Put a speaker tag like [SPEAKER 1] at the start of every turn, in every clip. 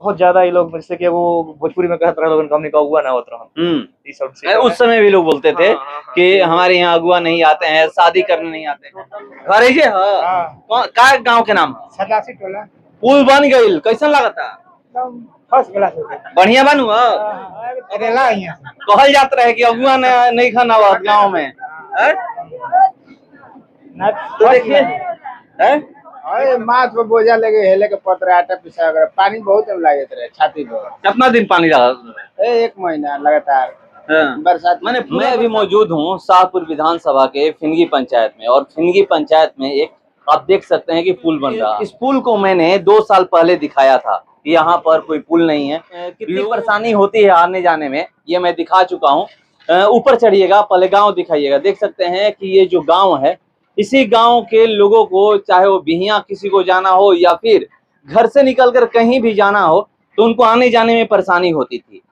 [SPEAKER 1] बहुत ज्यादा ये लोग जैसे कि वो भोजपुरी में कहते रहे लोगन हमने का अगुआ ना होत रहन।
[SPEAKER 2] उस समय भी लोग बोलते थे कि हमारे यहाँ अगुआ नहीं आते हैं, शादी करने नहीं आते हैं। घर ऐसे का गांव के नाम
[SPEAKER 3] सदासी टोला
[SPEAKER 2] पुल बन गई, कैसन लगा था?
[SPEAKER 3] फर्स्ट क्लास हो गया।
[SPEAKER 2] बढ़िया बनू
[SPEAKER 3] अरेला यहाँ
[SPEAKER 2] कहल जात रहे कि अगुआ नहीं खाना हुआ गाँव में। तो देखिए
[SPEAKER 3] अरे माथ पे बोझा लगे हेले के पत्र आटा पिसा वगैरह पानी बहुत लागत रहे छाती पे।
[SPEAKER 2] कितना दिन पानी लगा?
[SPEAKER 3] एक महीना लगातार बरसात।
[SPEAKER 2] मैं अभी मौजूद हूँ शाहपुर विधानसभा के फिनगी पंचायत में, और फिनगी पंचायत में एक आप देख सकते हैं कि पुल बन रहा है। इस पुल को मैंने 2 साल पहले दिखाया था कि यहाँ पर कोई पुल नहीं है, कितनी परेशानी होती है आने जाने में, ये मैं दिखा चुका हूँ। ऊपर चढ़िएगा, पहले गाँव दिखाइएगा। देख सकते हैं कि ये जो गाँव है, इसी गांव के लोगों को चाहे वो बिहियां किसी को जाना हो या फिर घर से निकलकर कहीं भी जाना हो तो उनको आने जाने में परेशानी होती थी।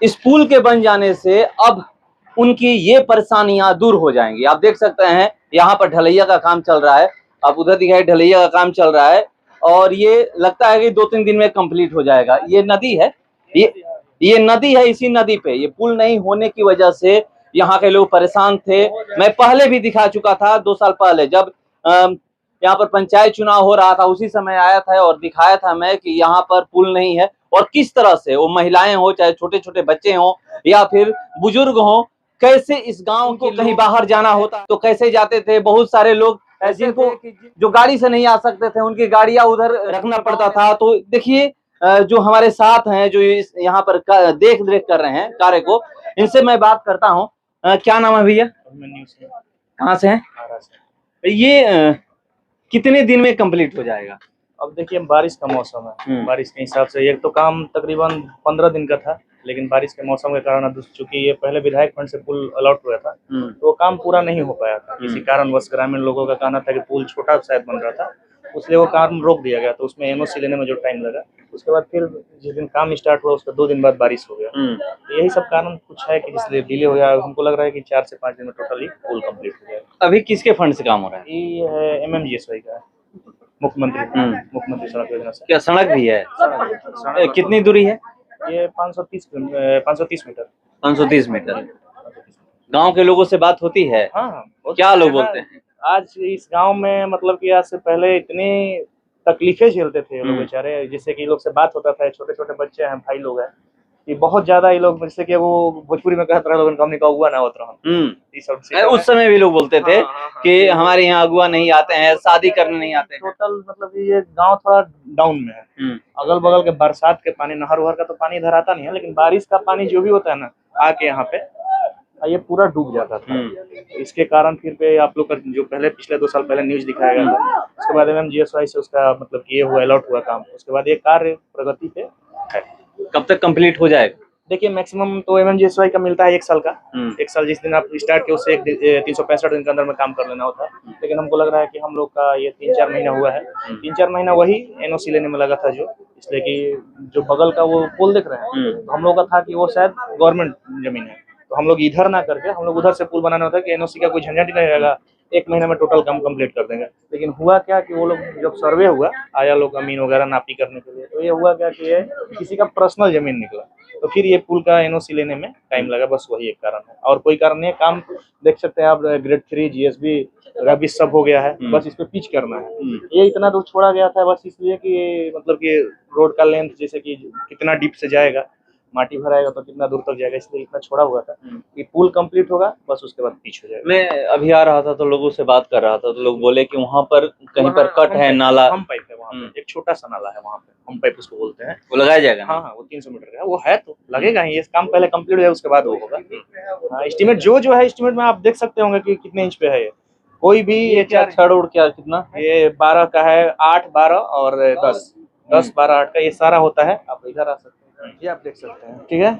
[SPEAKER 2] इस पुल के बन जाने से अब उनकी ये परेशानियां दूर हो जाएंगी। आप देख सकते हैं यहाँ पर ढलैया का काम चल रहा है, आप उधर दिखाई ढलैया का काम चल रहा है, और ये लगता है कि 2-3 दिन में कंप्लीट हो जाएगा। ये नदी है, ये नदी है, इसी नदी पे ये पुल नहीं होने की वजह से यहाँ के लोग परेशान थे। मैं पहले भी दिखा चुका था 2 साल पहले, जब यहाँ पर पंचायत चुनाव हो रहा था, उसी समय आया था और दिखाया था मैं कि यहाँ पर पुल नहीं है, और किस तरह से वो महिलाएं हो, चाहे छोटे छोटे बच्चे हों या फिर बुजुर्ग हों, कैसे इस गांव को कहीं बाहर जाना होता तो कैसे जाते थे। बहुत सारे लोग ऐसे थे जो गाड़ी से नहीं आ सकते थे, उनकी गाड़ियां उधर रखना पड़ता था। तो देखिए जो हमारे साथ हैं, जो यहाँ पर देख रेख कर रहे हैं कार्य को, इनसे मैं बात करता हूँ। क्या नाम है भैया? कहाँ से हैं? ये कितने दिन में कंप्लीट हो जाएगा?
[SPEAKER 1] अब देखिए बारिश का मौसम है, बारिश के हिसाब से एक तो काम तकरीबन 15 दिन का था, लेकिन बारिश के मौसम के कारण अब चूंकि ये पहले विधायक फंड से पुल अलॉट हुआ था तो वो काम पूरा नहीं हो पाया था। इसी कारणवश ग्रामीण लोगों का कहना था कि पुल छोटा शायद बन रहा था, उसलिए वो काम रोक दिया गया। तो उसमें एनओसी लेने में जो टाइम लगा, उसके बाद फिर जिस दिन काम स्टार्ट हुआ उसके 2 दिन बाद बारिश हो गया। तो यही सब कारण कुछ है कि इसलिए डिले हो गया। हमको लग रहा है कि 4 से 5 दिन में टोटली पुल कंप्लीट हो जाएगा।
[SPEAKER 2] अभी किसके फंड से काम हो रहा है?
[SPEAKER 1] ये है MMGSY का, मुख्यमंत्री सड़क योजना से।
[SPEAKER 2] क्या सड़क भी है?
[SPEAKER 1] सड़क
[SPEAKER 2] कितनी दूरी है?
[SPEAKER 1] ये 530 मीटर।
[SPEAKER 2] 530 मीटर। गांव के लोगों से बात होती है?
[SPEAKER 1] हाँ,
[SPEAKER 2] क्या लोग बोलते हैं?
[SPEAKER 1] आज इस गांव में मतलब कि आज से पहले इतनी तकलीफें झेलते थे ये लोग बेचारे, जिससे कि लोग से बात होता था, छोटे छोटे बच्चे हैं, भाई लोग हैं, कि बहुत ज्यादा ये लोग जैसे कि वो भोजपुरी में कहते रहे लोगन हमने का अगुआ ना होत रहन।
[SPEAKER 2] उस समय भी लोग बोलते थे कि हमारे यहाँ अगुआ नहीं आते हैं, शादी करने नहीं आते हैं।
[SPEAKER 1] टोटल मतलब ये गांव थोड़ा डाउन में है। अगल बगल के बरसात के पानी, नहर उहर का तो पानी इधर आता नहीं है, लेकिन बारिश का पानी जो भी होता है ना आके यहाँ पे ये पूरा डूब जाता था। इसके कारण फिर पे आप लोग का जो पहले पिछले 2 साल पहले न्यूज दिखाया गया था, उसके बाद MMGSY से उसका मतलब ये हुआ, अलॉट हुआ काम, उसके बाद ये कार्य प्रगति पे है।
[SPEAKER 2] कब तक कंप्लीट हो जाएगा?
[SPEAKER 1] देखिए मैक्सिमम तो MMGSY का मिलता है 1 साल का। 1 साल जिस दिन आप स्टार्ट किए उससे 365 दिन के अंदर में काम कर लेना होता है। लेकिन हमको लग रहा है कि हम लोग का ये 3-4 महीना हुआ है। 3-4 महीना वही NOC लेने में लगा था, जो इसलिए कि जो बगल का वो पुल देख रहे हैं तो हम लोग का था कि वो शायद गवर्नमेंट जमीन है, तो हम लोग इधर ना करके हम लोग उधर से पुल बनाना होता है कि NOC का कोई झंझट ही नहीं रहेगा, 1 महीने में टोटल काम कंप्लीट कर देंगे। लेकिन हुआ क्या कि वो लोग जब सर्वे हुआ, आया लोग जमीन वगैरह नापी करने के लिए, तो ये हुआ क्या कि ये किसी का पर्सनल जमीन निकला, तो फिर ये पुल का NOC लेने में टाइम लगा। बस वही एक कारण है, और कोई कारण नहीं है। काम देख सकते हैं आप, ग्रेड 3 GSB रबी सब हो गया है, बस इस पे पिच करना है। ये इतना दूर छोड़ा गया था बस इसलिए कि मतलब कि रोड का लेंथ जैसे कि कितना डीप से जाएगा, माटी भराएगा तो कितना दूर तक जाएगा, इसलिए इतना छोड़ा हुआ था कि पुल कंप्लीट होगा बस उसके बाद पिच हो जाएगा।
[SPEAKER 2] मैं अभी आ रहा था तो लोगों से बात कर रहा था, तो लोग बोले कि वहाँ पर कहीं पर कट है, नाला,
[SPEAKER 1] हम पाइप है वहाँ पे, एक छोटा सा नाला है वहाँ पे, हम पाइप उसको बोलते हैं,
[SPEAKER 2] वो लगाया जाएगा।
[SPEAKER 1] हाँ, वो 300 मीटर का है, वो है तो लगेगा ही। ये काम पहले कंप्लीट हो जाए उसके बाद वो होगा। एस्टिमेट जो है, एस्टिमेट में आप देख सकते होंगे कि कितने इंच पे है ये। कोई भी ये
[SPEAKER 2] छड़ उड़ क्या कितना,
[SPEAKER 1] ये 12 का है, 8, 12 और 10, 12, 8 का ये सारा होता है। आप इधर आ सकते हैं, ये आप देख सकते हैं, ठीक है।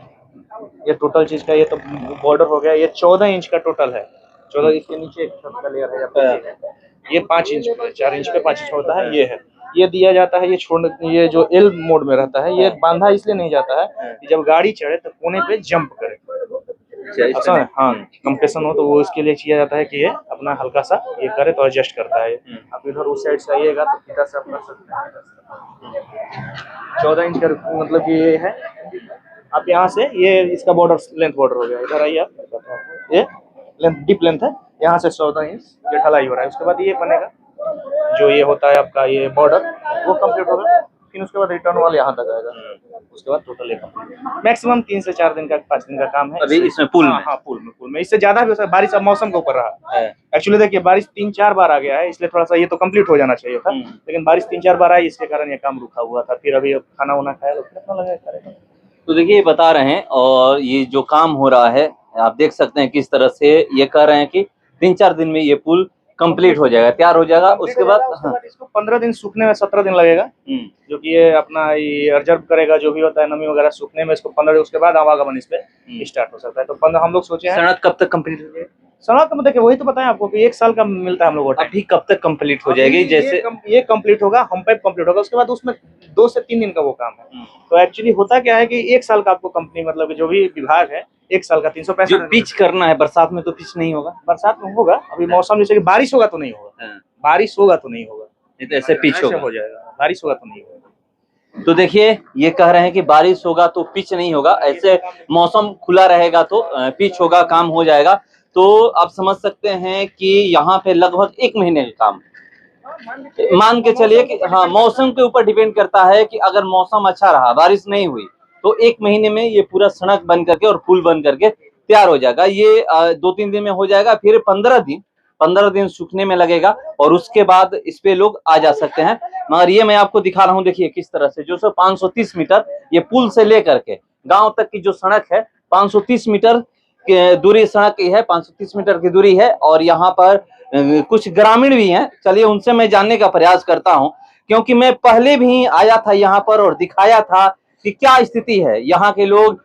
[SPEAKER 1] ये टोटल चीज का ये तो बॉर्डर हो गया, ये 14 इंच का टोटल है। 14, इसके नीचे एक छत का लेयर है, ये 5 इंच पे, 4 इंच पे 5 इंच होता है। ये दिया जाता है, ये जो L मोड में रहता है, ये बांधा इसलिए नहीं जाता है कि जब गाड़ी चढ़े तो कोने पे जंप करे,
[SPEAKER 2] अच्छा,
[SPEAKER 1] हाँ कंप्रेशन हो तो वो इसके लिए किया जाता है कि ये अपना हल्का सा ये करे तो एडजस्ट करता है। आप इधर उस साइड से आइएगा तो इधर से आप कर सकते हैं। 14 इंच का मतलब कि ये है। आप यहाँ से ये इसका बॉर्डर लेंथ बॉर्डर हो गया। इधर आइए आप, ये लेंथ डीप लेंथ है। यहाँ से 14 इंच ये ढलाई हो रहा है। उसके बाद ये बनेगा जो ये होता है आपका ये बॉर्डर, वो कंप्लीट होगा। फिर उसके बाद रिटर्न वाल यहाँ तक आएगा। उसके बाद टोटल मैक्सिमम 3 से 4 दिन का 5 दिन का काम है
[SPEAKER 2] अभी इसमें पुल में।
[SPEAKER 1] हाँ पुल में इससे ज्यादा भी हो सकता है। बारिश अब मौसम के ऊपर रहा है। एक्चुअली देखिए बारिश 3-4 बार आ गया है, इसलिए थोड़ा सा ये तो कंप्लीट हो जाना चाहिए था, लेकिन बारिश 3-4 बार आई, इसके कारण ये काम रुका हुआ था। फिर अभी खाना वाना खाया तो कितना लगा करेगा।
[SPEAKER 2] तो देखिए ये बता रहे हैं, और ये जो काम हो रहा है आप देख सकते हैं किस तरह से ये कह रहे हैं कि 3-4 दिन में ये पुल कंप्लीट हो जाएगा, तैयार हो जाएगा। उसके बाद
[SPEAKER 1] इसको 15 दिन सूखने में 17 दिन लगेगा, जो कि ये अपना ये ऑब्जर्व करेगा जो भी होता है नमी वगैरह सूखने में। इसको 15 दिन उसके बाद आवागमन इस पे स्टार्ट हो सकता है। तो 15 हम लोग सोचे हैं।
[SPEAKER 2] सड़क कब तक कंप्लीट हो जाएगी?
[SPEAKER 1] सड़क तो देखिए वही तो बताएं आपको कि 1 साल का मिलता है हम लोगों को।
[SPEAKER 2] अभी कब तक कंप्लीट हो जाएगी? जैसे
[SPEAKER 1] ये कंप्लीट होगा, हम पाइप कंप्लीट होगा, उसके बाद उसमें 2 से 3 दिन का वो काम है। तो एक्चुअली होता क्या है कि 1 साल का आपको कंपनी मतलब कि जो भी विभाग है 1 साल का 365
[SPEAKER 2] पिच करना है। बरसात में तो पिच नहीं होगा।
[SPEAKER 1] बरसात में होगा, अभी मौसम जैसे कि बारिश होगा तो नहीं होगा, बारिश होगा तो नहीं होगा,
[SPEAKER 2] नहीं तो ऐसे पिच होगा,
[SPEAKER 1] हो जाएगा। बारिश होगा तो नहीं होगा।
[SPEAKER 2] तो देखिए ये कह रहे हैं कि बारिश होगा तो पिच नहीं होगा, ऐसे मौसम खुला रहेगा तो पिच होगा, काम हो जाएगा। तो आप समझ सकते हैं कि यहाँ पे लगभग 1 महीने का काम मान के चलिए कि हाँ मौसम के ऊपर डिपेंड करता है कि अगर मौसम अच्छा रहा, बारिश नहीं हुई, तो 1 महीने में ये पूरा सड़क बन करके और पुल बन करके तैयार हो जाएगा। ये 2-3 दिन में हो जाएगा, फिर 15 दिन सूखने में लगेगा और उसके बाद इस पे लोग आ जा सकते हैं। मगर ये मैं आपको दिखा रहा हूँ, देखिए किस तरह से जो 530 मीटर ये पुल से लेकर के गांव तक की जो सड़क है 530 मीटर दूरी सड़क की है, 530 मीटर की दूरी है। और यहाँ पर कुछ ग्रामीण भी हैं, चलिए उनसे मैं जानने का प्रयास करता हूँ, क्योंकि मैं पहले भी आया था यहाँ पर और दिखाया था कि क्या स्थिति है, यहाँ के लोग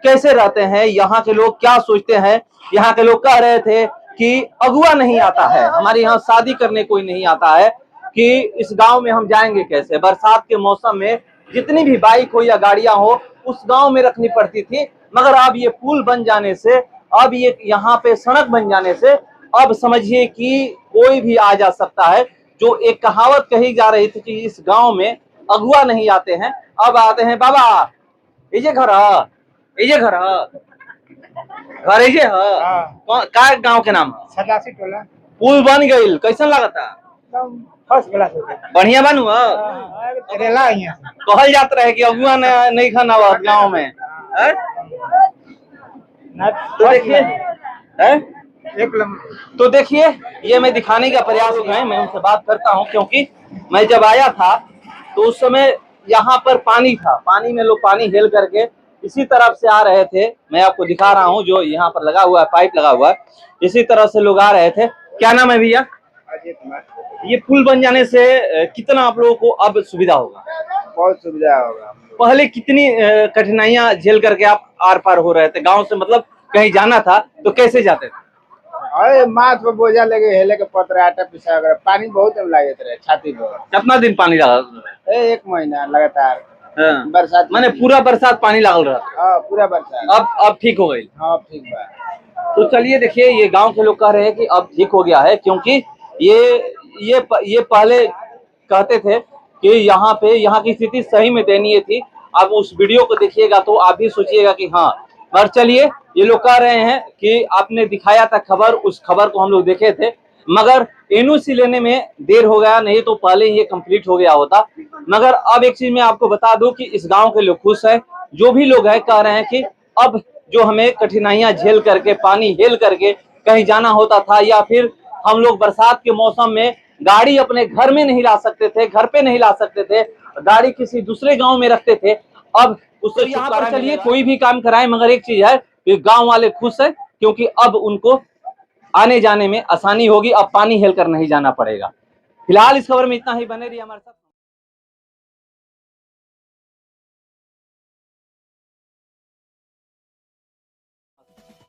[SPEAKER 2] कैसे रहते हैं, यहाँ के लोग क्या सोचते हैं। यहाँ के लोग कह रहे थे कि अगुआ नहीं आता है, हमारे यहाँ शादी करने कोई नहीं आता है, कि इस गांव में हम जाएंगे कैसे। बरसात के मौसम में जितनी भी बाइक हो या गाड़ियां हो उस गांव में रखनी पड़ती थी। मगर अब ये पुल बन जाने से, अब ये यहाँ पे सड़क बन जाने से अब समझिए कि कोई भी आ जा सकता है। जो एक कहावत कही जा रही थी कि इस गांव में अगुआ नहीं आते हैं, अब आते हैं। बाबा ये घर ये घर घर ये का गांव के नाम
[SPEAKER 3] सदासी टोला
[SPEAKER 2] पुल बन गई, कैसन लगता?
[SPEAKER 3] फर्स्ट क्लास
[SPEAKER 2] बढ़िया बनू कहल जात रहे कि अगुआ नहीं खाना गाँव में। तो देखिए तो देखिए ये मैं दिखाने का प्रयास है, मैं उनसे बात करता हूं, क्योंकि मैं जब आया था तो उस समय यहाँ पर पानी था, पानी में लोग पानी हेल करके इसी तरफ से आ रहे थे। मैं आपको दिखा रहा हूँ जो यहाँ पर लगा हुआ है, पाइप लगा हुआ है, इसी तरह से लोग आ रहे थे। क्या नाम है भैया? ये पुल बन जाने से कितना आप लोगों को अब सुविधा होगा?
[SPEAKER 3] बहुत सुविधा होगा।
[SPEAKER 2] पहले कितनी कठिनाइयां झेल करके आप आर पार हो रहे थे गांव से, मतलब कहीं जाना था तो कैसे जाते थे?
[SPEAKER 3] अरे माथ पर बोझा लगे हेले के पत्र आटा पिसा वगैरह, पानी बहुत लागत रहे छाती पर।
[SPEAKER 2] कितना दिन पानी लगा?
[SPEAKER 3] 1 महीना लगातार। बरसात
[SPEAKER 2] मैंने पूरा बरसात पानी लागल रहा।
[SPEAKER 3] पूरा बरसात।
[SPEAKER 2] अब ठीक हो गई?
[SPEAKER 3] हाँ ठीक बा।
[SPEAKER 2] तो चलिए देखिए ये गांव के लोग कह रहे हैं कि अब ठीक हो गया है, क्योंकि ये पहले कहते थे कि यहाँ की स्थिति सही में दयनीय थी। अब उस वीडियो को देखिएगा तो आप भी सोचिएगा कि हाँ। मगर चलिए ये लोग कह रहे हैं कि आपने दिखाया था खबर, उस खबर को हम लोग देखे थे, मगर एनओसी लेने में देर हो गया, नहीं तो पहले ये कंप्लीट हो गया होता। मगर अब एक चीज मैं आपको बता दूं कि इस गांव के लोग खुश हैं, जो भी लोग हैं कह रहे हैं कि अब जो हमें कठिनाइयां झेल करके पानी हेल करके कहीं जाना होता था, या फिर हम लोग बरसात के मौसम में गाड़ी अपने घर में नहीं ला सकते थे, घर पे नहीं ला सकते थे, गाड़ी किसी दूसरे गांव में रखते थे, अब उससे यहाँ पर चलिए कोई भी काम कराए, मगर एक चीज है कि गांव वाले खुश हैं, क्योंकि अब उनको आने जाने में आसानी होगी, अब पानी हेल कर नहीं जाना पड़ेगा। फिलहाल इस खबर में इतना ही, बने रहिए हमारे साथ।